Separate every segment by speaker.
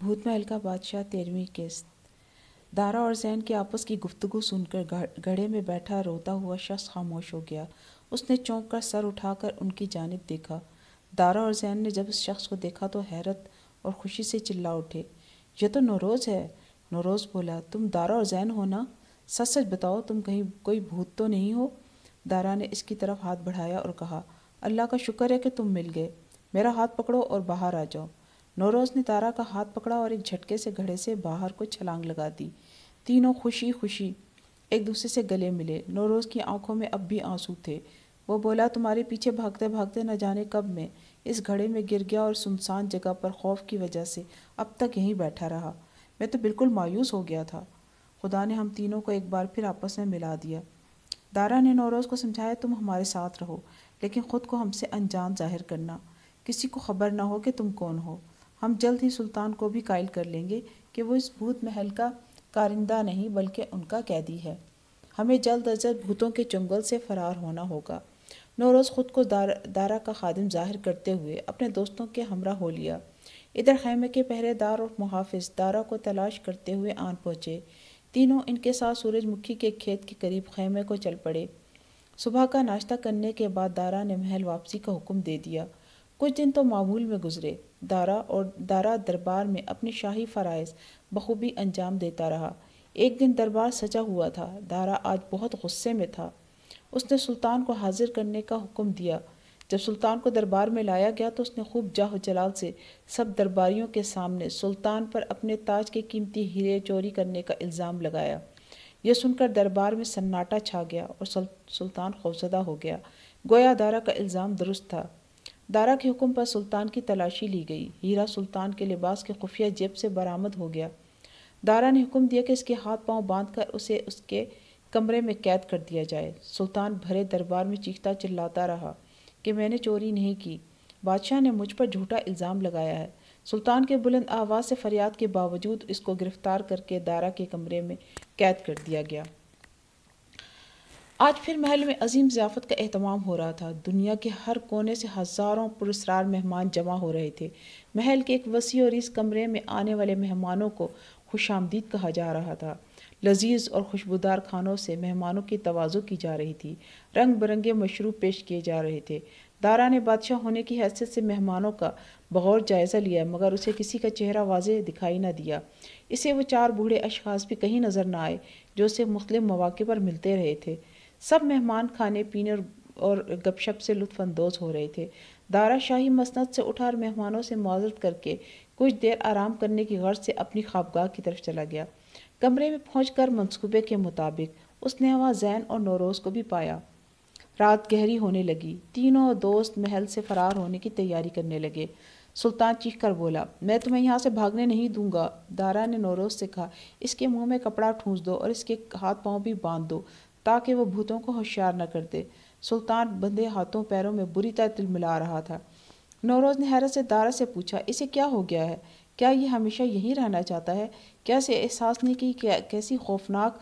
Speaker 1: بھوت محل کا بادشاہ 13ویں قسط۔ دارا اور زین کی آپس کی گفتگو سن کر گھڑے میں بیٹھا روتا ہوا شخص خاموش ہو گیا۔ اس نے چونک کر سر اٹھا کر ان کی جانب دیکھا۔ دارا اور زین نے جب اس شخص کو دیکھا تو حیرت اور خوشی سے چلا اٹھے۔ یہ تو نوروز ہے۔ نوروز بولا، تم دارا اور زین ہو نا؟ سچ سچ بتاؤ، تم کہیں کوئی بھوت تو نہیں ہو؟ دارا نے اس کی طرف ہاتھ بڑھایا اور کہا، اللہ کا شکر ہے کہ تم مل گئے۔ میرا ہاتھ پکڑو اور باہر آ جاؤ۔ نوروز نے دارا کا ہاتھ پکڑا اور ایک جھٹکے سے گھڑے سے باہر کو چھلانگ لگا دی۔ تینوں خوشی خوشی ایک دوسرے سے گلے ملے۔ نوروز کی آنکھوں میں اب بھی آنسو تھے۔ وہ بولا، تمہارے پیچھے بھاگتے بھاگتے نہ جانے کب میں اس گھڑے میں گر گیا اور سنسان جگہ پر خوف کی وجہ سے اب تک یہیں بیٹھا رہا۔ میں تو بالکل مایوس ہو گیا تھا۔ خدا نے ہم تینوں کو ایک بار پھر آپس میں ملا دیا۔ دارا نے نوروز کو سمجھایا، تم ہمارے ساتھ رہو، لیکن خود کو ہم سے انجان ظاہر کرنا۔ کسی کو خبر نہ ہو کہ تم کون ہو۔ ہم جلد ہی سلطان کو بھی قائل کر لیں گے کہ وہ اس بھوت محل کا کارندہ نہیں بلکہ ان کا قیدی ہے۔ ہمیں جلد از جلد بھوتوں کے چنگل سے فرار ہونا ہوگا۔ نوروز خود کو دارا کا خادم ظاہر کرتے ہوئے اپنے دوستوں کے ہمراہ ہو لیا۔ ادھر خیمے کے پہرے دار اور محافظ دارا کو تلاش کرتے ہوئے آن پہنچے۔ تینوں ان کے ساتھ سورج مکھی کے کھیت کے قریب خیمے کو چل پڑے۔ صبح کا ناشتہ کرنے کے بعد دارا نے محل واپسی کا حکم دے دیا۔ کچھ دن تو معمول میں گزرے۔ دارا دربار میں اپنے شاہی فرائض بخوبی انجام دیتا رہا۔ ایک دن دربار سجا ہوا تھا۔ دارا آج بہت غصے میں تھا۔ اس نے سلطان کو حاضر کرنے کا حکم دیا۔ جب سلطان کو دربار میں لایا گیا تو اس نے خوب جاہ و جلال سے سب درباریوں کے سامنے سلطان پر اپنے تاج کے قیمتی ہیرے چوری کرنے کا الزام لگایا۔ یہ سن کر دربار میں سناٹا چھا گیا اور سلطان خوفزدہ ہو گیا، گویا دارا کا الزام درست تھا۔ دارا کے حکم پر سلطان کی تلاشی لی گئی۔ ہیرا سلطان کے لباس کے خفیہ جیب سے برآمد ہو گیا۔ دارا نے حکم دیا کہ اس کے ہاتھ پاؤں باندھ کر اسے اس کے کمرے میں قید کر دیا جائے۔ سلطان بھرے دربار میں چیختا چلاتا رہا کہ میں نے چوری نہیں کی، بادشاہ نے مجھ پر جھوٹا الزام لگایا ہے۔ سلطان کے بلند آواز سے فریاد کے باوجود اس کو گرفتار کر کے دارا کے کمرے میں قید کر دیا گیا۔ آج پھر محل میں عظیم ضیافت کا اہتمام ہو رہا تھا۔ دنیا کے ہر کونے سے ہزاروں پراسرار مہمان جمع ہو رہے تھے۔ محل کے ایک وسیع و عریض کمرے میں آنے والے مہمانوں کو خوش آمدید کہا جا رہا تھا۔ لذیذ اور خوشبودار کھانوں سے مہمانوں کی تواضع کی جا رہی تھی۔ رنگ برنگے مشروب پیش کیے جا رہے تھے۔ دارا نے بادشاہ ہونے کی حیثیت سے مہمانوں کا بغور جائزہ لیا مگر اسے کسی کا چہرہ واضح دکھائی نہ دیا۔ اسے وہ 4 بوڑھے اشخاص بھی کہیں نظر نہ آئے جو اسے مختلف مواقع پر ملتے رہے تھے۔ سب مہمان کھانے پینے اور گپ شپ سے لطف اندوز ہو رہے تھے۔ دارا شاہی مسند سے اٹھا اور مہمانوں سے معذرت کر کے کچھ دیر آرام کرنے کی غرض سے اپنی خوابگاہ کی طرف چلا گیا۔ کمرے میں پہنچ کر منصوبے کے مطابق اس نے وہاں زین اور نوروز کو بھی پایا۔ رات گہری ہونے لگی۔ تینوں دوست محل سے فرار ہونے کی تیاری کرنے لگے۔ سلطان چیخ کر بولا، میں تمہیں یہاں سے بھاگنے نہیں دوں گا۔ دارا نے نوروز سے کہا، اس کے منہ میں کپڑا ٹھونس دو اور اس کے ہاتھ پاؤں بھی باندھ دو تاکہ وہ بھوتوں کو ہوشیار نہ کر دے۔ سلطان بندھے ہاتھوں پیروں میں بری طرح تلملا رہا تھا۔ نوروز نے حیرت سے دارا سے پوچھا، اسے کیا ہو گیا ہے؟ کیا یہ ہمیشہ یہیں رہنا چاہتا ہے؟ کیا اسے احساس نہیں کہ کیسی خوفناک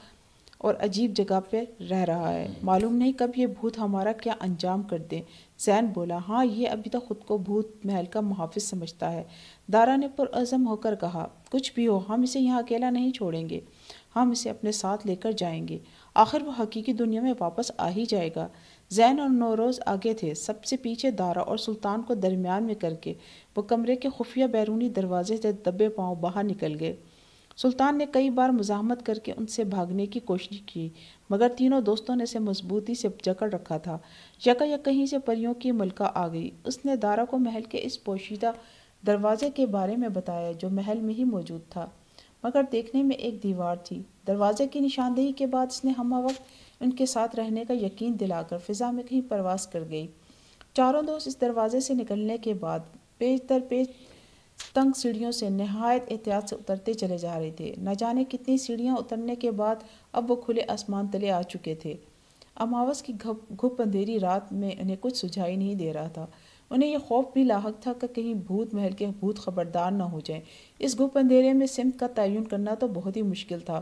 Speaker 1: اور عجیب جگہ پہ رہ رہا ہے؟ معلوم نہیں کب یہ بھوت ہمارا کیا انجام کر دیں۔ زین بولا، ہاں، یہ ابھی تک خود کو بھوت محل کا محافظ سمجھتا ہے۔ دارا نے پرعزم ہو کر کہا، کچھ بھی ہو ہم اسے یہاں اکیلا نہیں چھوڑیں گے، ہم اسے اپنے ساتھ لے کر جائیں گے، آخر وہ حقیقی دنیا میں واپس آ ہی جائے گا۔ زین اور نوروز آگے تھے، سب سے پیچھے دارا اور سلطان کو درمیان میں کر کے وہ کمرے کے خفیہ بیرونی دروازے سے دبے پاؤں باہر نکل گئے۔ سلطان نے کئی بار مزاحمت کر کے ان سے بھاگنے کی کوشش کی مگر تینوں دوستوں نے اسے مضبوطی سے جکڑ رکھا تھا۔ یکایک کہیں سے پریوں کی ملکہ آ گئی۔ اس نے دارا کو محل کے اس پوشیدہ دروازے کے بارے میں بتایا جو محل میں ہی موجود تھا مگر دیکھنے میں ایک دیوار تھی۔ دروازے کی نشاندہی کے بعد اس نے ہمہ وقت ان کے ساتھ رہنے کا یقین دلا کر فضا میں کہیں پرواز کر گئی۔ چاروں دوست اس دروازے سے نکلنے کے بعد پیچ در پیچ تنگ سیڑھیوں سے نہایت احتیاط سے اترتے چلے جا رہے تھے۔ نہ جانے کتنی سیڑھیاں اترنے کے بعد اب وہ کھلے آسمان تلے آ چکے تھے۔ اماوس کی گھپ اندھیری رات میں انہیں کچھ سجھائی نہیں دے رہا تھا۔ انہیں یہ خوف بھی لاحق تھا کہ کہیں بھوت محل کے بھوت خبردار نہ ہو جائیں۔ اس گھپ اندھیرے میں سمت کا تعین کرنا تو بہت ہی مشکل تھا۔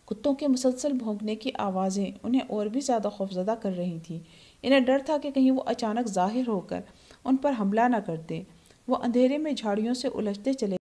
Speaker 1: کتوں کے مسلسل بھونکنے کی آوازیں انہیں اور بھی زیادہ خوفزدہ کر رہی تھیں۔ انہیں ڈر تھا کہ کہیں وہ اچانک ظاہر ہو کر ان پر حملہ نہ کر دیں۔ وہ اندھیرے میں جھاڑیوں سے الجھتے چلے